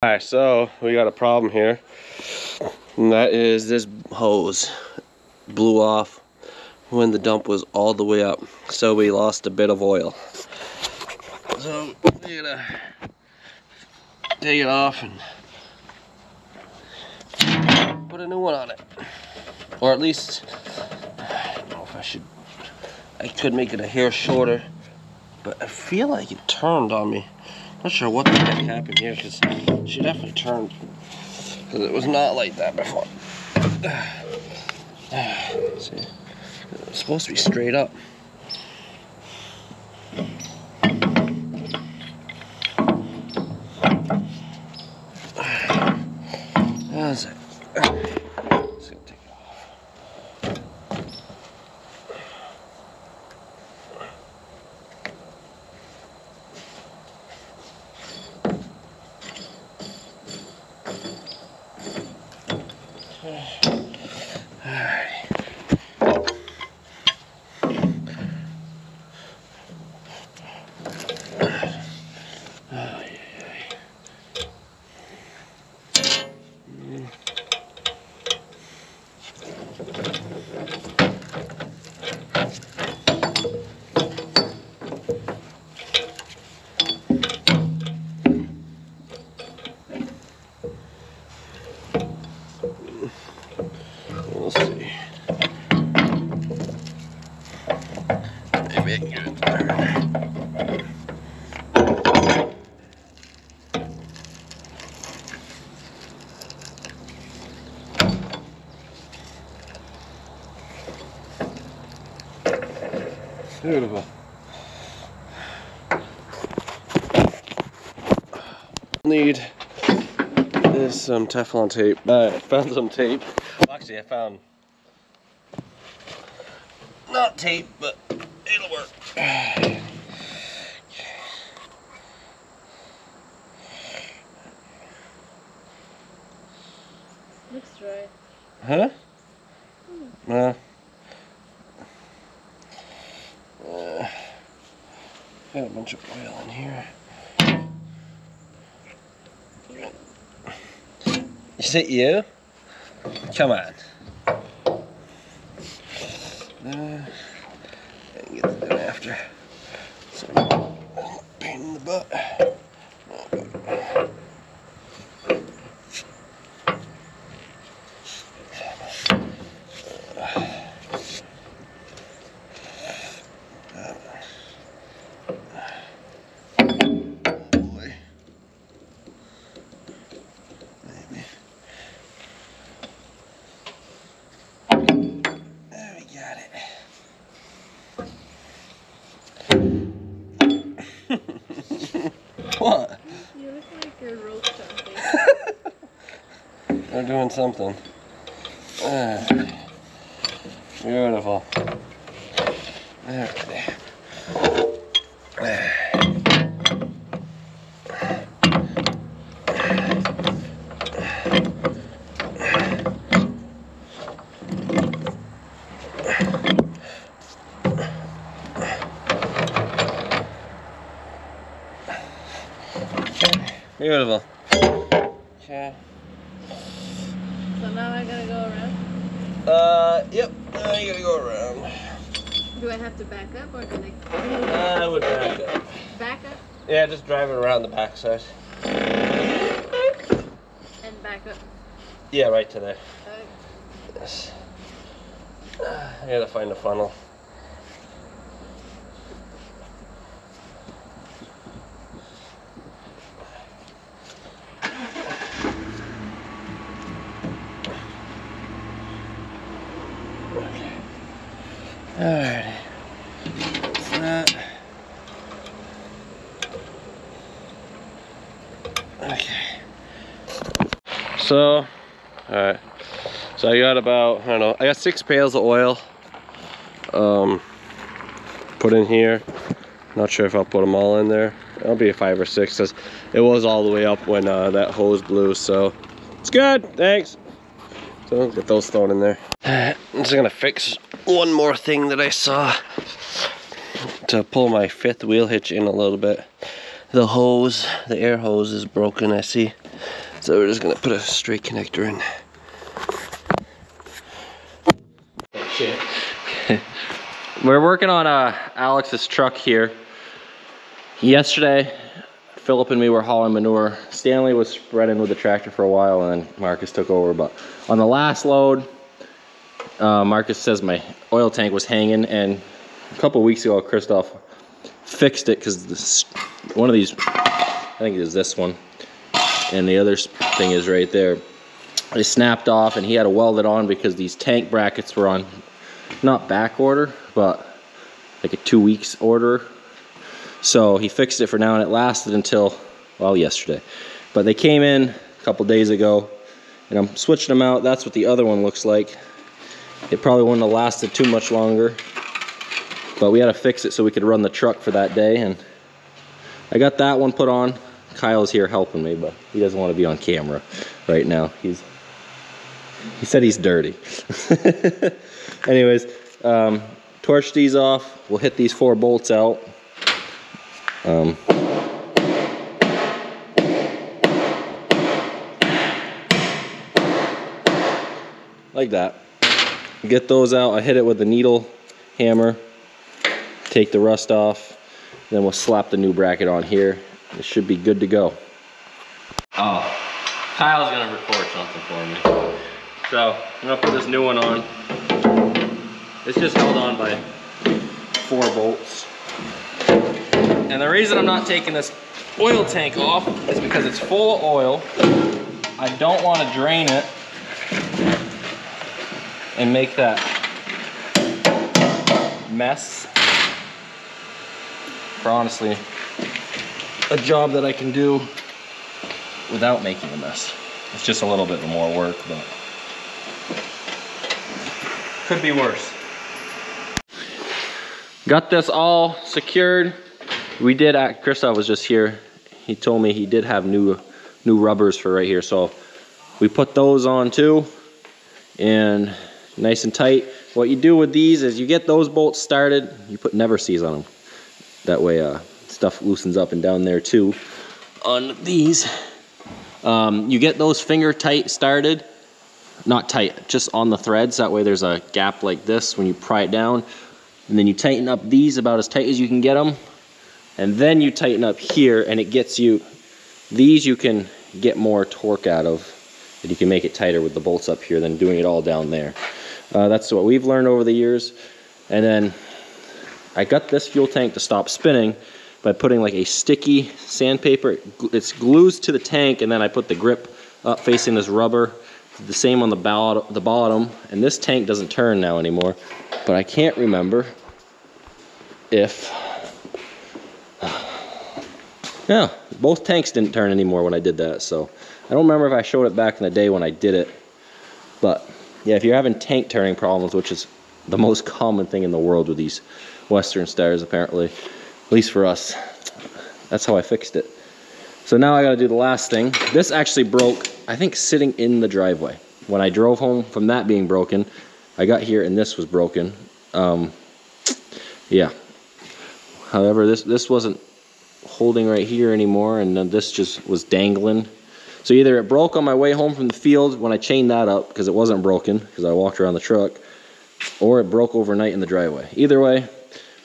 Alright, so we got a problem here, and that is this hose blew off when the dump was all the way up, so we lost a bit of oil. So we gotta take it off and put a new one on it, or at least I don't know if I could make it a hair shorter, but I feel like it turned on me. Not sure what the heck happened here, because she definitely turned, because it was not like that before. See, it was supposed to be straight up. That's it. Just gonna take it off. We'll see. Maybe I can get it there. Beautiful. Need is some Teflon tape. I found some tape. Well, actually, I found not tape, but it'll work. Looks dry. Huh? Got a bunch of oil in here. Is it you? Come on. Get it done after. So, pain in the butt. What? You look like you're rope jumping. They're doing something. Beautiful. There. Beautiful. Okay. So now I gotta go around? Yep. Now you gotta go around. Do I have to back up or can I? I would back up. Back up? Yeah, just drive it around the backside. And back up? Yeah, right to there. Okay. Yes. I gotta find a funnel. Alrighty. That's that. Okay. So, alright. So I got about, I don't know, I got 6 pails of oil. Put in here. Not sure if I'll put them all in there. It'll be a 5 or 6 because it was all the way up when that hose blew. So it's good. Thanks. So I'll get those thrown in there. I'm just gonna fix one more thing that I saw to pull my 5th wheel hitch in a little bit. The hose, the air hose is broken, I see. So we're just gonna put a straight connector in. Oh shit. We're working on Alex's truck here. Yesterday, Philip and me were hauling manure. Stanley was spreading with the tractor for a while, and then Marcus took over. But on the last load, Marcus says my oil tank was hanging, and a couple weeks ago, Christoph fixed it because one of these, I think it is this one, and the other thing is right there. It snapped off, and he had to weld it on because these tank brackets were on, not back order, but like a 2 weeks order. So he fixed it for now, and it lasted until, well, yesterday. But they came in a couple days ago, and I'm switching them out. That's what the other one looks like. It probably wouldn't have lasted too much longer, but we had to fix it so we could run the truck for that day. And I got that one put on. Kyle's here helping me, but he doesn't want to be on camera right now. He said he's dirty. Anyways, torch these off. We'll hit these 4 bolts out. Like that. Get those out. I hit it with a needle hammer. Take the rust off. Then we'll slap the new bracket on here. It should be good to go. Oh, Kyle's gonna record something for me. So I'm gonna put this new one on. It's just held on by 4 bolts. And the reason I'm not taking this oil tank off is because it's full of oil. I don't want to drain it and make that mess for, honestly, a job that I can do without making a mess. It's just a little bit more work, but could be worse. Got this all secured. We did, Christoph was just here. He told me he did have new rubbers for right here. So we put those on too, and nice and tight. What you do with these is you get those bolts started, you put never sees on them. That way stuff loosens up and down there too. On these, you get those finger tight started, not tight, just on the threads. That way there's a gap like this when you pry it down. And then you tighten up these about as tight as you can get them. And then you tighten up here, and it gets you, these you can get more torque out of, and you can make it tighter with the bolts up here than doing it all down there. That's what we've learned over the years. And then I got this fuel tank to stop spinning by putting like a sticky sandpaper. It's glues to the tank, and then I put the grip up facing this rubber. The same on the bottom, and this tank doesn't turn now anymore. But I can't remember if... Yeah, both tanks didn't turn anymore when I did that, so I don't remember if I showed it back in the day when I did it. But yeah, if you're having tank turning problems, which is the most common thing in the world with these Western Stars apparently, at least for us, that's how I fixed it. So now I gotta do the last thing. This actually broke, I think, sitting in the driveway. When I drove home from that being broken, I got here and this was broken. Yeah. However, this wasn't holding right here anymore, and then this just was dangling. So either it broke on my way home from the field when I chained that up because it wasn't broken because I walked around the truck, or it broke overnight in the driveway. Either way, I'm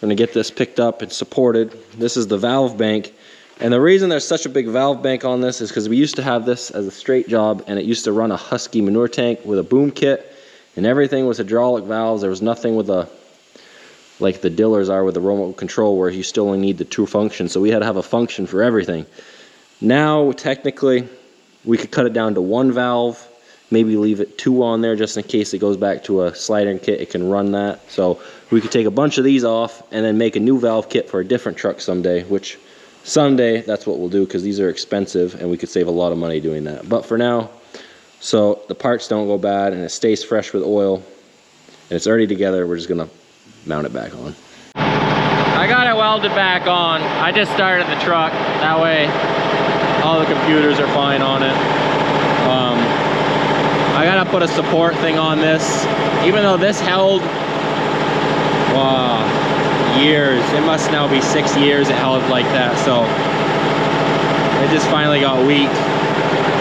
gonna get this picked up and supported. This is the valve bank, and the reason there's such a big valve bank on this is because we used to have this as a straight job, and it used to run a Husky manure tank with a boom kit, and everything was hydraulic valves. There was nothing with a, like the dillers are with the remote control, where you still only need the 2 functions. So we had to have a function for everything. Now, technically, we could cut it down to 1 valve, maybe leave it 2 on there just in case it goes back to a sliding kit. It can run that. So we could take a bunch of these off and then make a new valve kit for a different truck someday, which someday that's what we'll do because these are expensive and we could save a lot of money doing that. But for now, so the parts don't go bad and it stays fresh with oil and it's already together, we're just gonna mount it back on. I got it welded back on. I just started the truck. That way all the computers are fine on it. I gotta put a support thing on this. Even though this held years, it must now be 6 years it held like that, so it just finally got weak.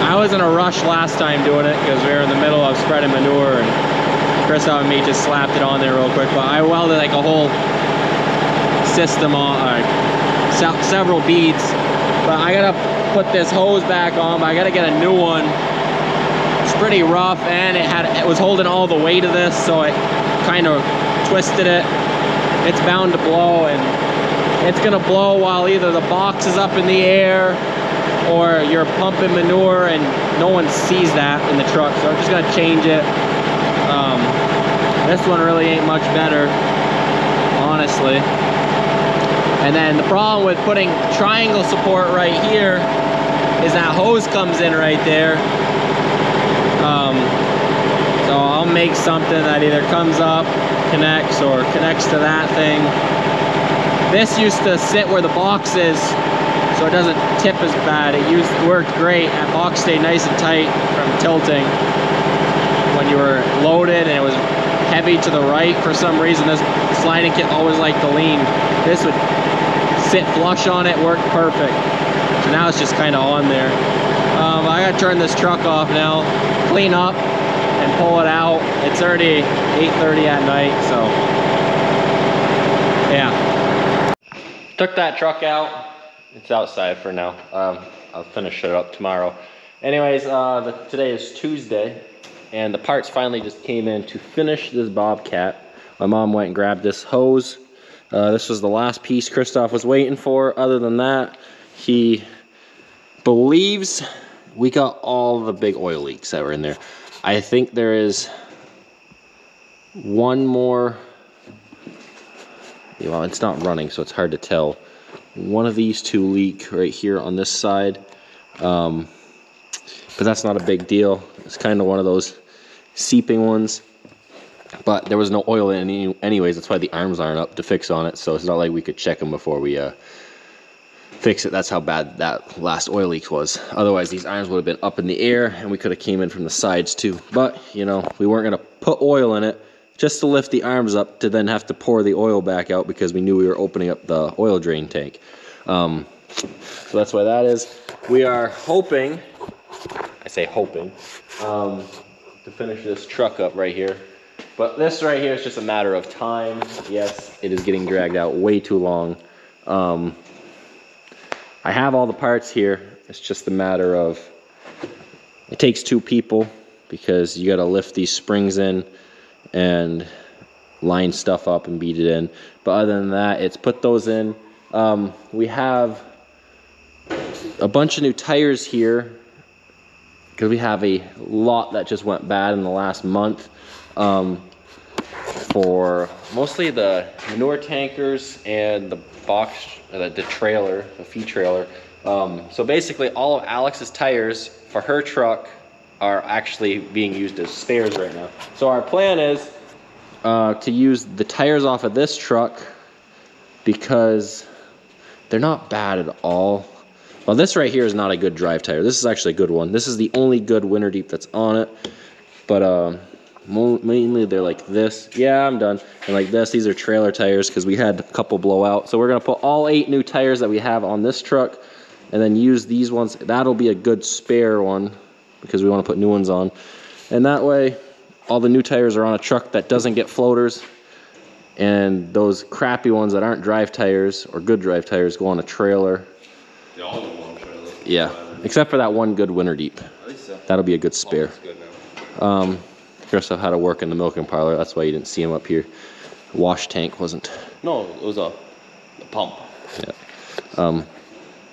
I I was in a rush last time doing it because we were in the middle of spreading manure, and Christoph and me just slapped it on there real quick. But I welded like a whole system on, several beads. But I gotta put this hose back on, but I gotta get a new one. It's pretty rough, and it was holding all the weight of this, so it kind of twisted it. It's bound to blow, and it's gonna blow while either the box is up in the air or you're pumping manure, and no one sees that in the truck. So I'm just gonna change it. This one really ain't much better, honestly. And then the problem with putting triangle support right here is that hose comes in right there. So I'll make something that either comes up, connects, or connects to that thing. This used to sit where the box is, so it doesn't tip as bad. It worked great. That box stayed nice and tight from tilting when you were loaded, and it was heavy to the right for some reason. This sliding kit always liked to lean. This would sit flush on it, worked perfect. So now it's just kind of on there. I gotta turn this truck off now, clean up, and pull it out. It's already 8:30 at night, so yeah. Took that truck out. It's outside for now. I'll finish it up tomorrow. Anyways, today is Tuesday, and the parts finally just came in to finish this Bobcat. My mom went and grabbed this hose. This was the last piece Christoph was waiting for. Other than that, he believes we got all the big oil leaks that were in there. I think there is one more. Well, it's not running, so it's hard to tell. One of these two leak right here on this side, but that's not a big deal. It's kind of one of those seeping ones, but there was no oil in it anyways. That's why the arms aren't up to fix on it, so it's not like we could check them before we fix it. That's how bad that last oil leak was. Otherwise, these arms would have been up in the air, and we could have came in from the sides too. But, you know, we weren't going to put oil in it just to lift the arms up to then have to pour the oil back out because we knew we were opening up the oil drain tank. So that's why that is. We are hoping, I say hoping, to finish this truck up right here. But this right here is just a matter of time. Yes, it is getting dragged out way too long. I have all the parts here. It's just a matter of, it takes two people because you got to lift these springs in and line stuff up and beat it in. But other than that, it's put those in. We have a bunch of new tires here because we have a lot that just went bad in the last month. For mostly the manure tankers and the box, the trailer, the feed trailer. So basically all of Alex's tires for her truck are actually being used as spares right now. So our plan is to use the tires off of this truck because they're not bad at all. Well, this right here is not a good drive tire. This is actually a good one. This is the only good winter deep that's on it. But mainly they're like this. Yeah, I'm done. And like this, these are trailer tires because we had a couple blow out. So we're gonna put all 8 new tires that we have on this truck and then use these ones. That'll be a good spare one because we want to put new ones on. And that way, all the new tires are on a truck that doesn't get floaters. And those crappy ones that aren't drive tires or good drive tires go on a trailer. They all go on a trailer. Yeah, except for that one good winter deep. At least so. That'll be a good spare. Good now. Christoph had to work in the milking parlor. That's why you didn't see him up here. Wash tank wasn't. No, it was a pump. Yeah.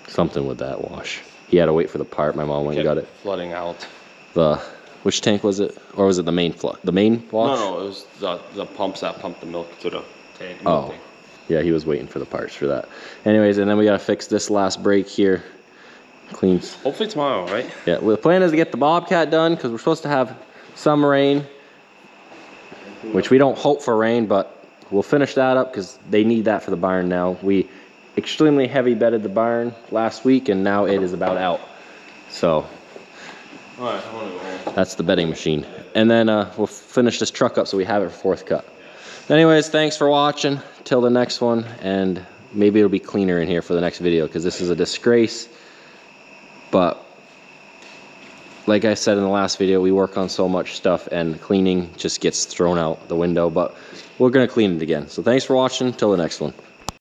Something with that wash. He had to wait for the part. My mom went and got it. Flooding out. Which tank was it? Or was it the main flood? The main wash? No, it was the pumps that pumped the milk to the tank. Oh, yeah, he was waiting for the parts for that. Anyways, and then we gotta fix this last brake here. Clean. Hopefully tomorrow, right? Yeah, well, the plan is to get the Bobcat done because we're supposed to have some rain, which we don't hope for rain, but we'll finish that up because they need that for the barn now. We extremely heavy bedded the barn last week and now it is about out. So all right, I want to go home. That's the bedding machine. And then we'll finish this truck up so we have it for 4th cut. Anyways, thanks for watching. Till the next one, and maybe it'll be cleaner in here for the next video because this is a disgrace. But like I said in the last video, we work on so much stuff and cleaning just gets thrown out the window, but we're gonna clean it again. So thanks for watching, till the next one.